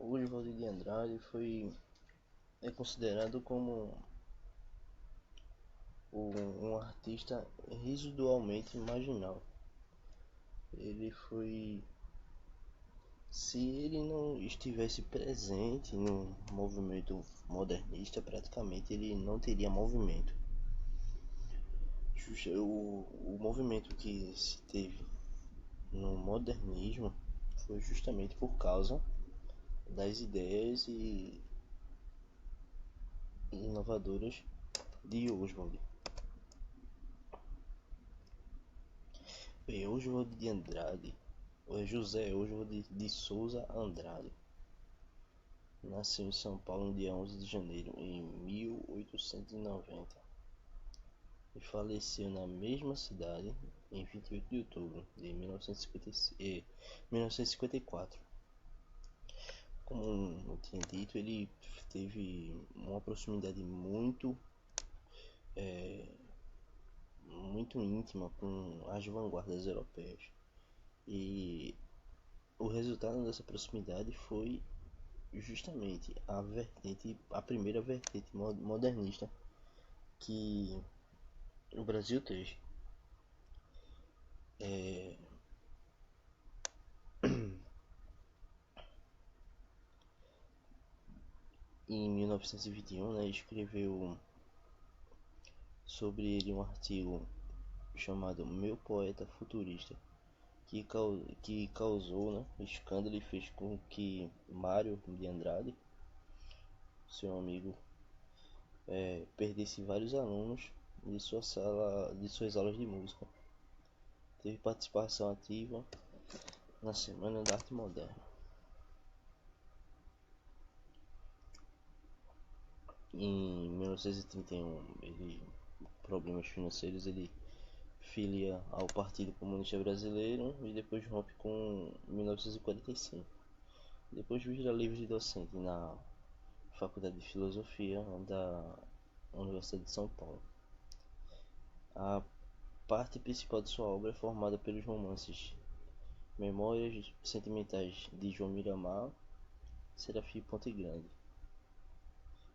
Oswald de Andrade é considerado como um artista residualmente marginal. Ele foi, se ele não estivesse presente no movimento modernista, praticamente ele não teria movimento. O movimento que se teve no modernismo foi justamente por causa das ideias e inovadoras de Oswald. Oswald de Andrade, José Oswald de Souza Andrade, nasceu em São Paulo no dia 11 de janeiro de 1890 e faleceu na mesma cidade em 28 de outubro de 1954. Como eu tinha dito, ele teve uma proximidade muito íntima com as vanguardas europeias. E o resultado dessa proximidade foi justamente a primeira vertente modernista que o Brasil teve. Em 1921, né, escreveu sobre ele um artigo chamado Meu Poeta Futurista, que causou, né, escândalo e fez com que Mário de Andrade, seu amigo, perdesse vários alunos de suas aulas de música. Teve participação ativa na Semana da Arte Moderna. Em 1931, problemas financeiros, ele filia ao Partido Comunista Brasileiro e depois rompe com 1945. Depois vira livre docente na Faculdade de Filosofia da Universidade de São Paulo. A parte principal de sua obra é formada pelos romances Memórias Sentimentais de João Miramar, Serafim Ponte Grande.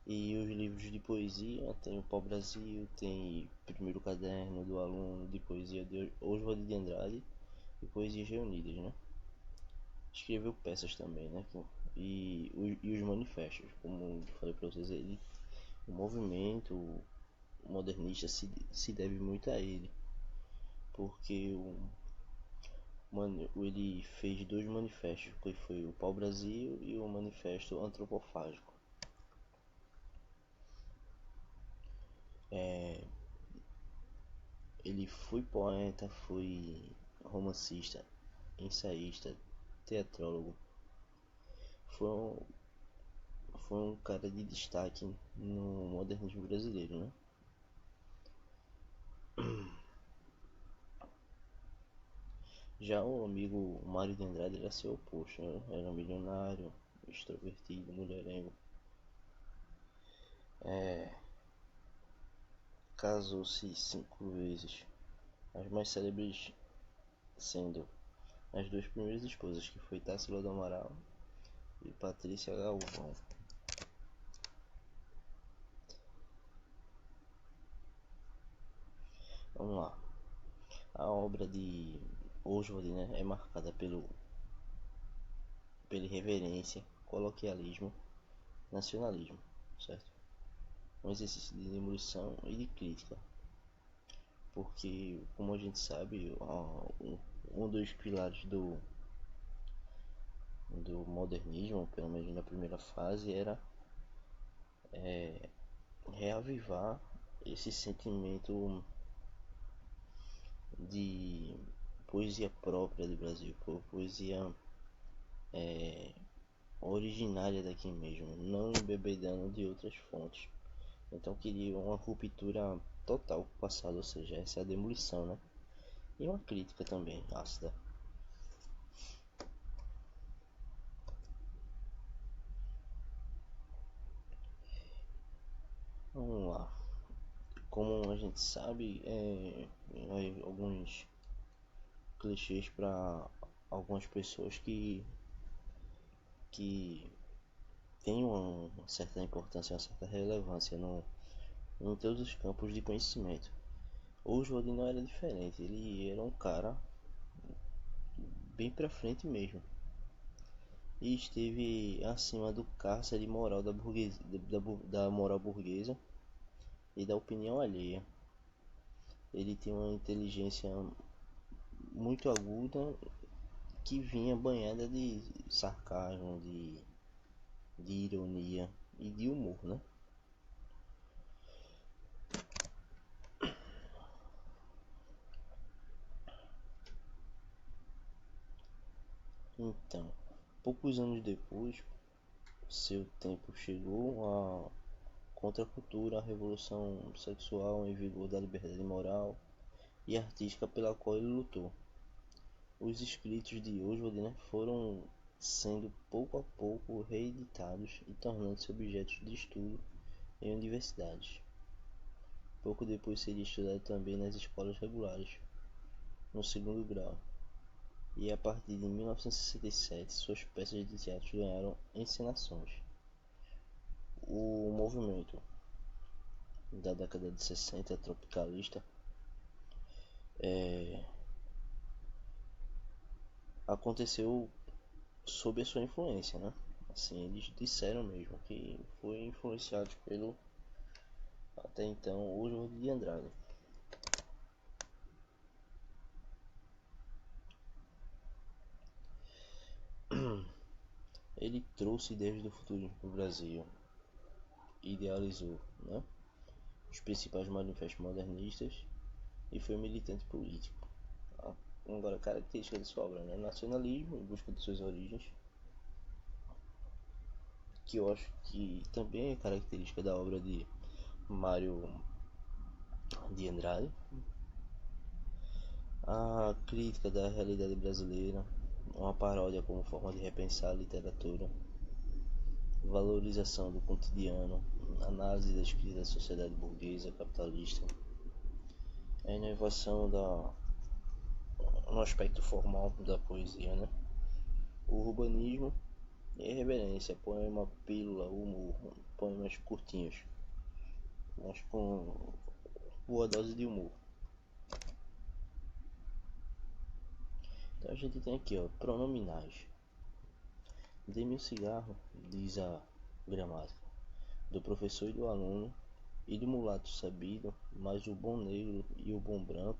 E os livros de poesia tem o Pau Brasil, tem Primeiro Caderno do Aluno de Poesia de Oswald de Andrade e Poesias Reunidas, né? Escreveu peças também, né? E os manifestos, como falei para vocês, o movimento modernista se deve muito a ele, porque ele fez dois manifestos, que foi o Pau Brasil e o Manifesto Antropofágico. Ele foi poeta, foi romancista, ensaísta, teatrólogo. Foi um, foi um cara de destaque no modernismo brasileiro, né? Já o amigo Mário de Andrade era seu oposto, né? Era milionário, extrovertido, mulherengo. Casou-se 5 vezes, as mais célebres sendo as duas primeiras esposas, que foi Tarsila do Amaral e Patrícia Galvão. Vamos lá. A obra de Oswald, né, é marcada pela irreverência, coloquialismo, nacionalismo, certo? Um exercício de demolição e de crítica, porque, como a gente sabe, um dos pilares do modernismo, pelo menos na primeira fase, era reavivar esse sentimento de poesia própria do Brasil, poesia originária daqui mesmo, não embebedando de outras fontes. Então queria uma ruptura total com o passado, ou seja, essa é a demolição, né? E uma crítica também ácida. Vamos lá. Como a gente sabe, alguns clichês para algumas pessoas que tem uma certa importância, uma certa relevância em todos os campos de conhecimento. O Oswald não era diferente, ele era um cara bem pra frente mesmo. E esteve acima do cárcere moral da, burguesia, da moral burguesa e da opinião alheia. Ele tem uma inteligência muito aguda que vinha banhada de sarcasmo, de ironia e de humor, né? Então, poucos anos depois, seu tempo chegou, a contracultura, a revolução sexual em vigor da liberdade moral e artística pela qual ele lutou. Os escritos de Oswald, né, foram sendo pouco a pouco reeditados e tornando-se objetos de estudo em universidades. Pouco depois seria estudado também nas escolas regulares, no segundo grau, e a partir de 1967 suas peças de teatro ganharam encenações. O movimento da década de 60 tropicalista aconteceu sob a sua influência, né? Assim, eles disseram mesmo que foi influenciado pelo até então Oswald de Andrade. Ele trouxe ideias do futuro para o Brasil, idealizou, né, os principais manifestos modernistas e foi militante político. Agora, característica de sua obra, né? Nacionalismo em busca de suas origens, que eu acho que também é característica da obra de Mário de Andrade. A crítica da realidade brasileira, uma paródia como forma de repensar a literatura, valorização do cotidiano, análise das crises da sociedade burguesa capitalista, a inovação no aspecto formal da poesia, né? O urbanismo e a irreverência, poema, pílula, humor, poemas curtinhos, mas com boa dose de humor. Então a gente tem aqui, ó, pronominais. Dê-me o cigarro, diz a gramática, do professor e do aluno, e do mulato sabido, mas o bom negro e o bom branco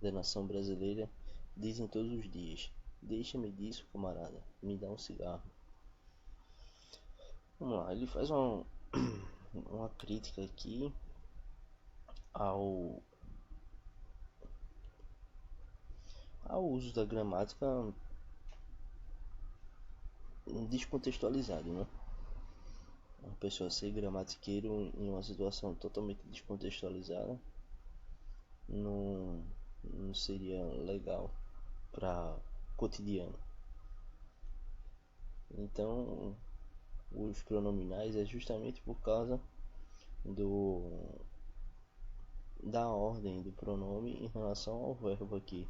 da nação brasileira dizem todos os dias: deixa-me disso, camarada, me dá um cigarro. Vamos lá, ele faz uma crítica aqui ao, ao uso da gramática descontextualizado, né? Uma pessoa ser gramatiqueiro em uma situação totalmente descontextualizada não, não seria legal para cotidiano. Então, os pronominais é justamente por causa do da ordem do pronome em relação ao verbo aqui.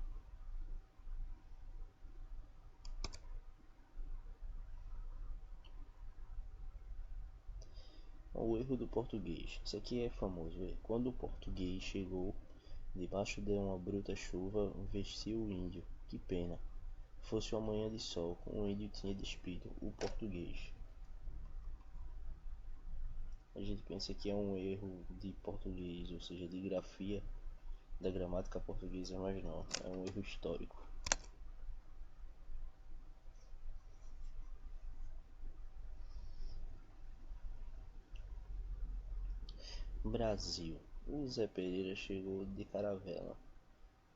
O erro do português. Isso aqui é famoso. Quando o português chegou, debaixo de uma bruta chuva, vestiu o índio. Que pena. Fosse uma manhã de sol, o índio tinha despido o português. A gente pensa que é um erro de português, ou seja, de grafia da gramática portuguesa, mas não, é um erro histórico. Brasil. O Zé Pereira chegou de caravela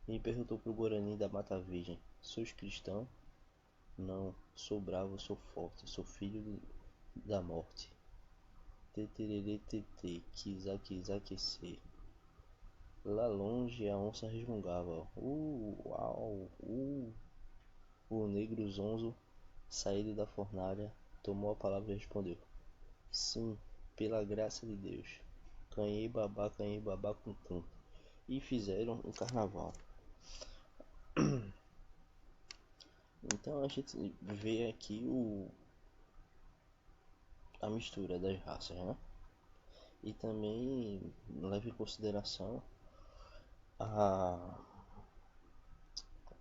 e perguntou pro Guarani da Mata Virgem: sois cristão? Não, sou bravo, sou forte, sou filho da morte. Teterere tete, quis aquecer. Lá longe a onça resmungava: uau, O negro zonzo, saído da fornalha, tomou a palavra e respondeu: sim, pela graça de Deus. Canhei babá com tum. E fizeram o carnaval. Então a gente vê aqui a mistura das raças, né? E também leva em consideração a,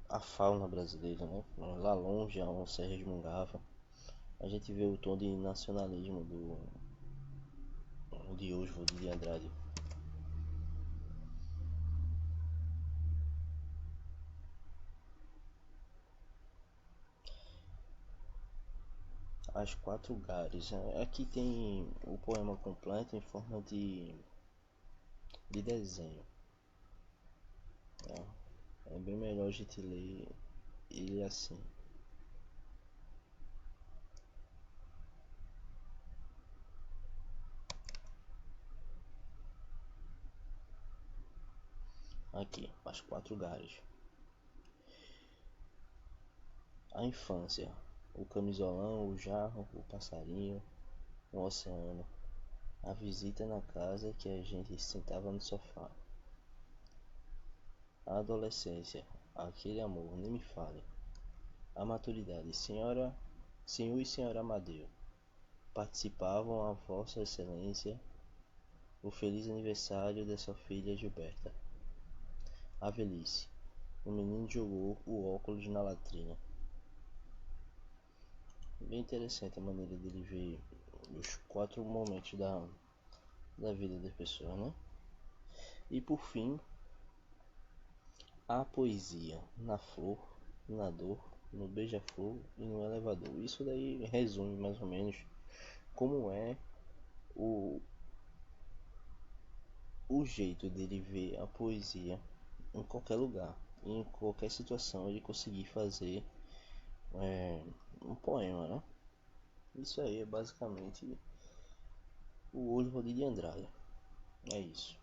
a fauna brasileira, né? Lá longe, onde se resmungava, a gente vê o tom de nacionalismo de Oswald de Andrade. As Quatro Gares. Aqui tem o poema completo em forma de desenho. Né? É bem melhor a gente ler ele assim. Aqui, As Quatro Gares. A infância. O camisolão, o jarro, o passarinho, o oceano. A visita na casa que a gente sentava no sofá. A adolescência. Aquele amor, nem me fale. A maturidade. Senhor e senhora Amadeu. Participavam a Vossa Excelência o feliz aniversário de sua filha Gilberta. A velhice. O menino jogou o óculos na latrina. Bem interessante a maneira dele ver os quatro momentos da vida das pessoas, né? E por fim, a poesia na flor, na dor, no beija-flor e no elevador. Isso daí resume mais ou menos como é o, o jeito dele ver a poesia em qualquer lugar, em qualquer situação, ele conseguir fazer um poema, né? Isso aí é basicamente o Oswald de Andrade. É isso.